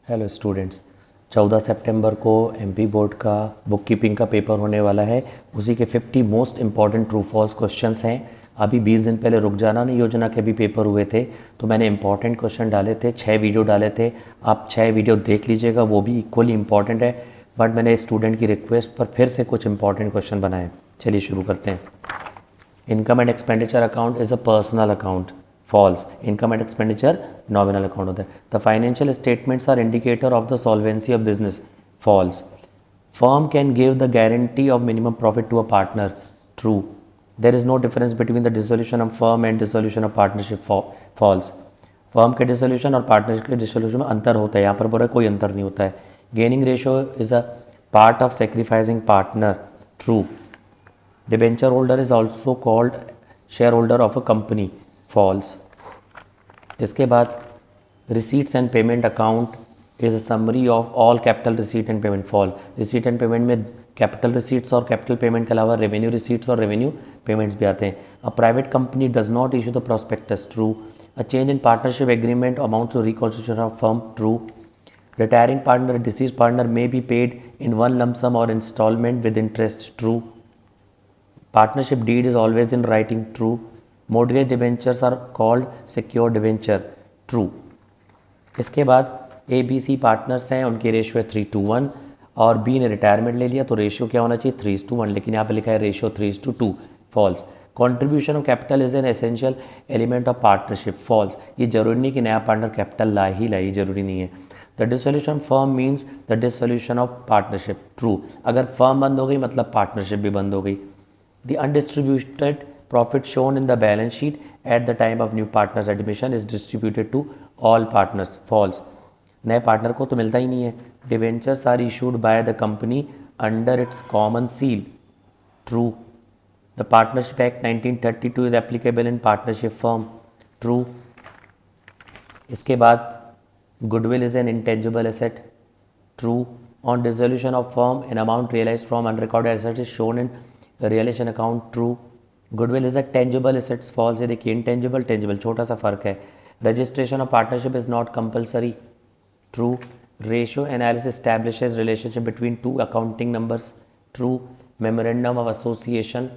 Hello students, 14 सितंबर को MP board का बुक कीपिंग का पेपर होने वाला है। उसी के 50 most important true false questions हैं। अभी 20 दिन पहले रुक जाना नहीं योजना के भी पेपर हुए थे, तो मैंने इंपॉर्टेंट क्वेश्चन डाले थे, 6 वीडियो डाले थे। आप 6 वीडियो देख लीजिएगा, वो भी इक्वली इंपॉर्टेंट है। बट मैंने स्टूडेंट की रिक्वेस्ट पर फिर से कुछ इंपॉर्टेंट क्वेश्चन बनाए। चलिए शुरू करते हैं। Income and expenditure account is a personal account. False. Income and expenditure nominal account होता है। The financial statements are indicator of the solvency of business. False. Firm can give the guarantee of minimum profit to a partner. True. There is no difference between the dissolution of firm and dissolution of partnership. False. Firm के dissolution और partnership के डिसोल्यूशन में अंतर होता है, यहाँ पर बोला कोई अंतर नहीं होता है। Gaining ratio is a part of sacrificing partner. True. Debenture holder is also called share holder of a company. False. इसके बाद receipts and payment account is a summary of all capital receipt and payment. Fall. Receipt and payment में capital receipts और capital payment के अलावा revenue receipts और revenue payments भी आते हैं। A private company does not issue the prospectus. True. A change in partnership agreement amount to reconstitution of firm. True. Retiring partner, deceased partner may be paid in one lump sum or installment with interest. True. Partnership deed is always in writing. True. Mortgage debentures are called secured debenture. True. इसके बाद A B C partners हैं, उनकी ratio है 3:1 और B ने retirement ले लिया तो रेशियो क्या होना चाहिए 3:1, लेकिन यहाँ पे लिखा है ratio 3:2। False. Contribution of capital is an essential element of partnership. False. ये जरूरी नहीं कि नया पार्टनर कैपिटल ला ही लाए, जरूरी नहीं है। The dissolution firm means the dissolution of partnership. True. अगर फर्म बंद हो गई मतलब पार्टनरशिप भी बंद हो गई। The undistributed profit shown in the balance sheet at the time of new partner's admission is distributed to all partners. False. नए पार्टनर को तो मिलता ही नहीं है। Debentures are issued by the company under its common seal. True. The partnership act 1932 is applicable in partnership firm. True. इसके बाद goodwill is an intangible asset. True. On dissolution of firm, an amount realized from unrecorded assets is shown in realisation account. True. Goodwill is a tangible assets. False. ये देखिए intangible tangible छोटा सा फर्क है। Registration of partnership is not compulsory. True. Ratio analysis establishes relationship between two accounting numbers. True. Memorandum of association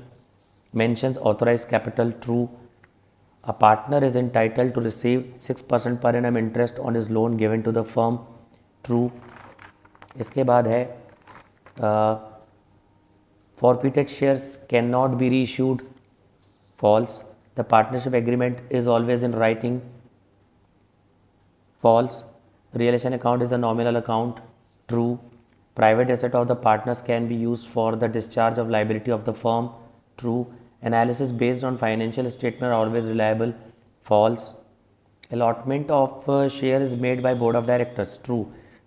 mentions authorized capital. True. A partner is entitled to receive 6% per annum interest on his loan given to the firm. True. इसके बाद है forfeited shares cannot be reissued. False. The partnership agreement is always in writing. False. Relation account is a nominal account. True. Private asset of the partners can be used for the discharge of liability of the firm. True. Analysis based on financial statement are always reliable. False. Allotment of share is made by board of directors. True.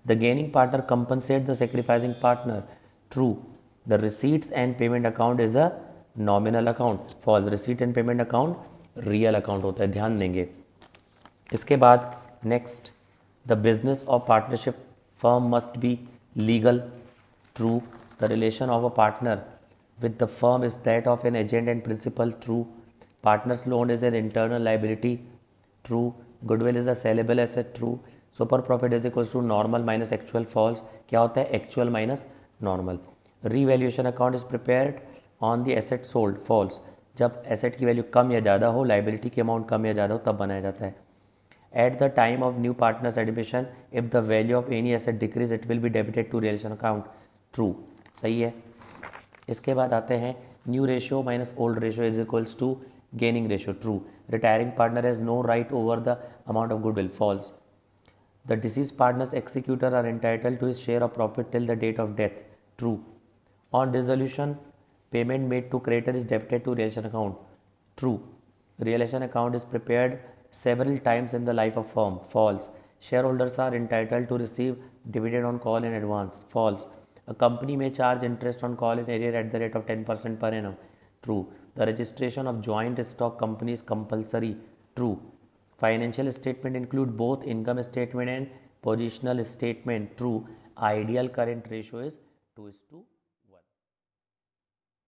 The gaining partner compensates the sacrificing partner. True. The receipts and payment account is a nominal account. False. Receipt and payment account real account होता है, ध्यान देंगे। इसके बाद next, the business of partnership firm must be legal. True. The relation of a partner with the firm is that of an agent and principal. True. Partner's loan is an internal liability. True. Goodwill is a sellable asset. True. Super profit is equals to normal minus actual. False. क्या होता है actual minus normal. Revaluation account is prepared on the asset sold. False. जब asset की value कम या ज़्यादा हो, liability की amount कम या ज़्यादा हो, तब बनाया जाता है। At the time of new partner's admission, if the value of any asset decrease, it will be debited to relation account. True. सही है। इसके बाद आते हैं new ratio minus old ratio is equals to gaining ratio. True. Retiring partner has no right over the amount of goodwill. False. The deceased partner's executor are entitled to his share of profit till the date of death. True. On dissolution payment made to creditor is debited to realisation account. True. Realisation account is prepared several times in the life of firm. False. Shareholders are entitled to receive dividend on call in advance. False. A company may charge interest on call in arrear at the rate of 10% per annum. True. The registration of joint stock company is compulsory. True. Financial statement include both income statement and positional statement. True. Ideal current ratio is 2:1.